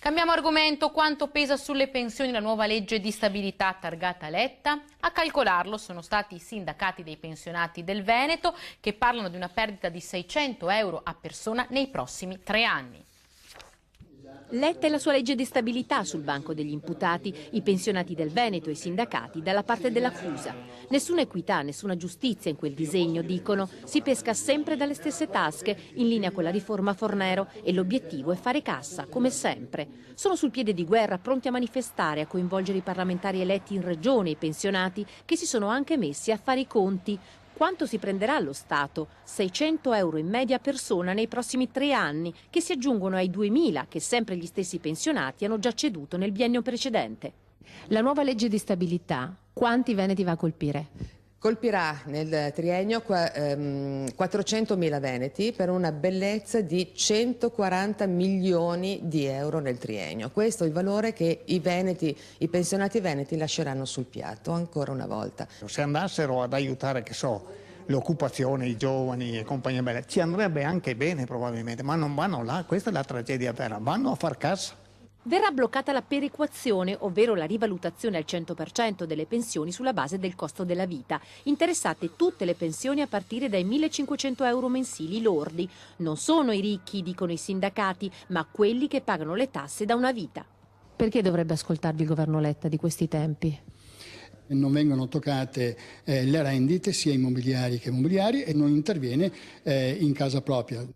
Cambiamo argomento. Quanto pesa sulle pensioni la nuova legge di stabilità targata Letta? A calcolarlo sono stati i sindacati dei pensionati del Veneto, che parlano di una perdita di 600 euro a persona nei prossimi 3 anni. Letta e la sua legge di stabilità sul banco degli imputati, i pensionati del Veneto e i sindacati dalla parte dell'accusa. Nessuna equità, nessuna giustizia in quel disegno, dicono. Si pesca sempre dalle stesse tasche, in linea con la riforma Fornero, e l'obiettivo è fare cassa, come sempre. Sono sul piede di guerra, pronti a manifestare, a coinvolgere i parlamentari eletti in regione e i pensionati, che si sono anche messi a fare i conti. Quanto si prenderà lo Stato? 600 euro in media a persona nei prossimi 3 anni, che si aggiungono ai 2.000 che sempre gli stessi pensionati hanno già ceduto nel biennio precedente. La nuova legge di stabilità, quanti veneti va a colpire? Colpirà nel triennio 400.000 veneti per una bellezza di 140 milioni di euro nel triennio. Questo è il valore che i pensionati veneti lasceranno sul piatto, ancora una volta. Se andassero ad aiutare, che so, l'occupazione, i giovani e compagnia bella, ci andrebbe anche bene probabilmente, ma non vanno là, questa è la tragedia vera, vanno a far cassa. Verrà bloccata la perequazione, ovvero la rivalutazione al 100% delle pensioni sulla base del costo della vita. Interessate tutte le pensioni a partire dai 1.500 euro mensili lordi. Non sono i ricchi, dicono i sindacati, ma quelli che pagano le tasse da una vita. Perché dovrebbe ascoltarvi il governo Letta di questi tempi? Non vengono toccate le rendite sia immobiliari che immobiliari e non interviene in casa propria.